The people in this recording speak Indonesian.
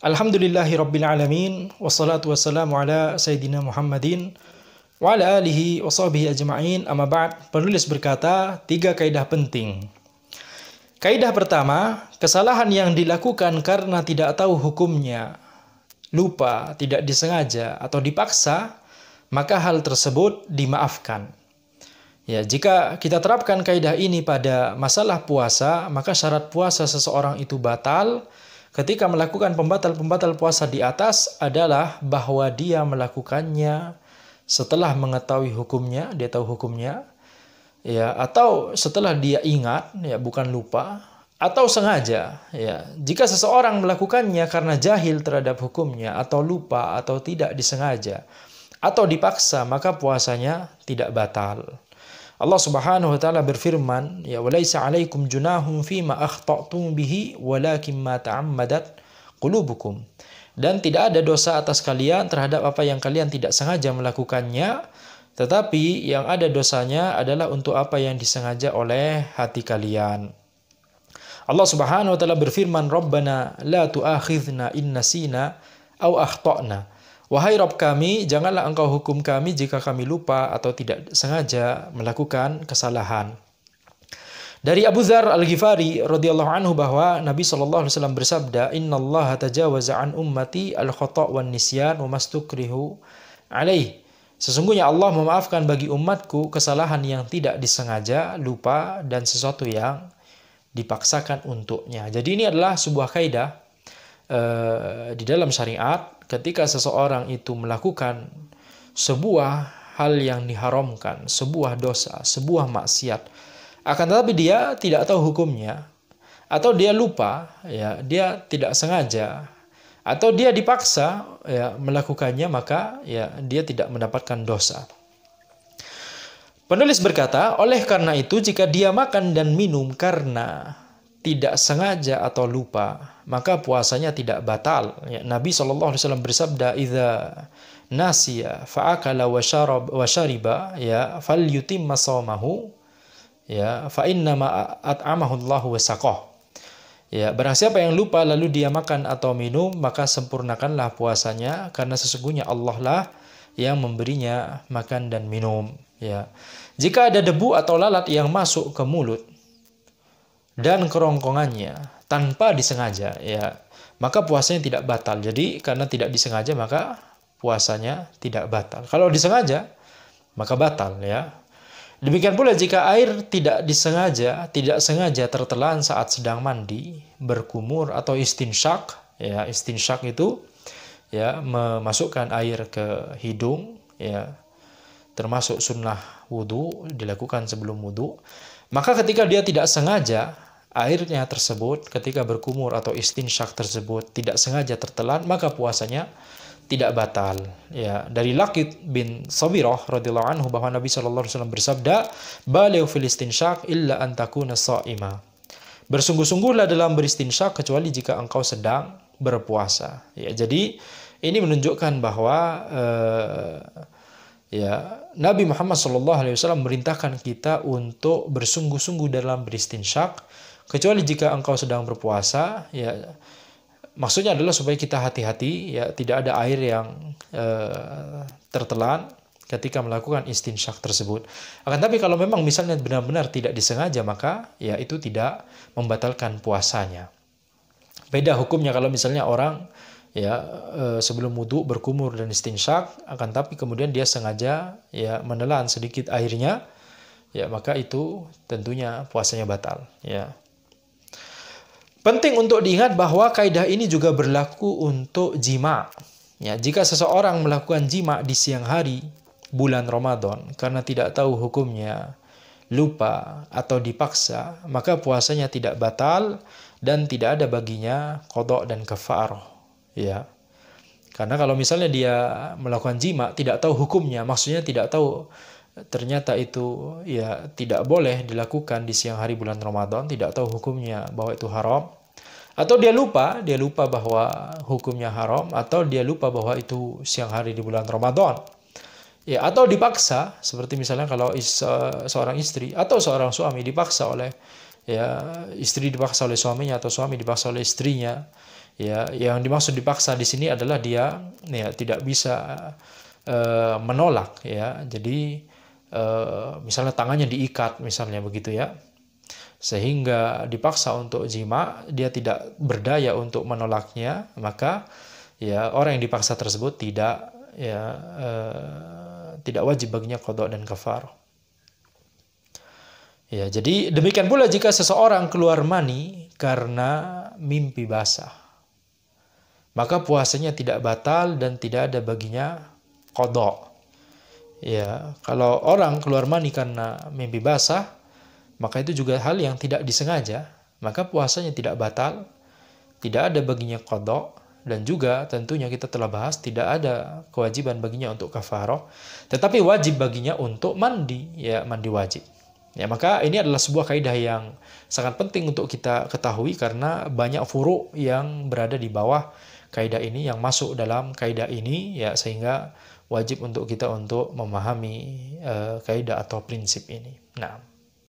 Alhamdulillahi Rabbil Alamin. Wassalatu wassalamu ala Sayyidina Muhammadin wa ala alihi wa sahbihi ajma'in. Amma ba'd. Penulis berkata, 3 kaidah penting. Kaidah pertama, kesalahan yang dilakukan karena tidak tahu hukumnya, lupa, tidak disengaja, atau dipaksa, maka hal tersebut dimaafkan. Ya, jika kita terapkan kaidah ini pada masalah puasa, maka syarat puasa seseorang itu batal ketika melakukan pembatal-pembatal puasa di atas adalah bahwa dia melakukannya setelah mengetahui hukumnya, dia tahu hukumnya, ya, atau setelah dia ingat, ya, bukan lupa, atau sengaja. Ya, jika seseorang melakukannya karena jahil terhadap hukumnya, atau lupa, atau tidak disengaja, atau dipaksa, maka puasanya tidak batal. Allah Subhanahu wa taala berfirman, ya walaisa 'alaikum junahum fima akhta'tum bihi walakin ma ta'ammadat qulubukum. Dan tidak ada dosa atas kalian terhadap apa yang kalian tidak sengaja melakukannya, tetapi yang ada dosanya adalah untuk apa yang disengaja oleh hati kalian. Allah Subhanahu wa taala berfirman, Rabbana la tu'akhidhna in nasina aw akhta'na. Wahai Rabb kami, janganlah engkau hukum kami jika kami lupa atau tidak sengaja melakukan kesalahan. Dari Abu Dzar Al-Ghifari radhiyallahu anhu bahwa Nabi sallallahu alaihi wasallam bersabda, "Innallaha tajawaza an ummati al-khata' wan nisyan wa mastukrihu alaih." Sesungguhnya Allah memaafkan bagi umatku kesalahan yang tidak disengaja, lupa, dan sesuatu yang dipaksakan untuknya. Jadi ini adalah sebuah kaidah di dalam syariat. Ketika seseorang itu melakukan sebuah hal yang diharamkan, sebuah dosa, sebuah maksiat, akan tetapi dia tidak tahu hukumnya, atau dia lupa, ya, dia tidak sengaja, atau dia dipaksa, ya, melakukannya, maka ya dia tidak mendapatkan dosa. Penulis berkata, oleh karena itu jika dia makan dan minum karena tidak sengaja atau lupa, maka puasanya tidak batal. Ya, Nabi SAW bersabda, "Idza nasiya fa'akala wa syariba, ya, falyutimma shaumahu, ya, fa innama at'amahu Allahu wa saqah." Ya, barang siapa yang lupa lalu dia makan atau minum, maka sempurnakanlah puasanya, karena sesungguhnya Allah lah yang memberinya makan dan minum. Ya. Jika ada debu atau lalat yang masuk ke mulut dan kerongkongannya tanpa disengaja, ya, maka puasanya tidak batal. Jadi karena tidak disengaja maka puasanya tidak batal. Kalau disengaja maka batal, ya. Demikian pula jika air tidak sengaja tertelan saat sedang mandi, berkumur, atau istinsyak, ya, istinsyak itu, ya, memasukkan air ke hidung, ya, termasuk sunnah wudu, dilakukan sebelum wudu. Maka ketika dia tidak sengaja, airnya tersebut ketika berkumur atau istinsyak tersebut tidak sengaja tertelan, maka puasanya tidak batal. Ya, dari Laqit bin Sabirah radhiyallahu anhu bahwa Nabi sallallahu alaihi wasallam bersabda, "Baligh fil istinsyak illa an takuna sha'ima." Bersungguh-sungguhlah dalam beristinsyak kecuali jika engkau sedang berpuasa. Ya, jadi ini menunjukkan bahwa ya, Nabi Muhammad SAW memerintahkan kita untuk bersungguh-sungguh dalam beristinsyak, kecuali jika engkau sedang berpuasa. Ya, maksudnya adalah supaya kita hati-hati, ya, tidak ada air yang tertelan ketika melakukan istinsyak tersebut. Akan tapi kalau memang misalnya benar-benar tidak disengaja, maka ya itu tidak membatalkan puasanya. Beda hukumnya kalau misalnya orang, ya, sebelum wudu berkumur dan istinsyak, akan tapi kemudian dia sengaja, ya, menelan sedikit airnya, ya, maka itu tentunya puasanya batal, ya. Penting untuk diingat bahwa kaidah ini juga berlaku untuk jima. Ya, jika seseorang melakukan jima di siang hari bulan Ramadan karena tidak tahu hukumnya, lupa, atau dipaksa, maka puasanya tidak batal dan tidak ada baginya qada dan kafarah. Ya. Karena kalau misalnya dia melakukan jima tidak tahu hukumnya, maksudnya tidak tahu ternyata itu, ya, tidak boleh dilakukan di siang hari bulan Ramadan, tidak tahu hukumnya bahwa itu haram, atau dia lupa bahwa hukumnya haram, atau dia lupa bahwa itu siang hari di bulan Ramadan, ya, atau dipaksa, seperti misalnya kalau seorang istri atau seorang suami dipaksa oleh, ya, istri dipaksa oleh suaminya atau suami dipaksa oleh istrinya, Ya, yang dimaksud dipaksa di sini adalah dia ya tidak bisa menolak ya. Jadi misalnya tangannya diikat misalnya begitu ya. Sehingga dipaksa untuk jima, dia tidak berdaya untuk menolaknya, maka ya orang yang dipaksa tersebut tidak wajib baginya qada dan kafarah. Ya, jadi demikian pula jika seseorang keluar mani karena mimpi basah, maka puasanya tidak batal dan tidak ada baginya qada. Ya, kalau orang keluar mani karena mimpi basah, maka itu juga hal yang tidak disengaja, maka puasanya tidak batal, tidak ada baginya qada, dan juga tentunya kita telah bahas tidak ada kewajiban baginya untuk kafarah, tetapi wajib baginya untuk mandi, ya mandi wajib. Ya, maka ini adalah sebuah kaidah yang sangat penting untuk kita ketahui karena banyak furu' yang berada di bawah kaidah ini, yang masuk dalam kaidah ini, ya sehingga wajib untuk kita untuk memahami kaidah atau prinsip ini. Nah,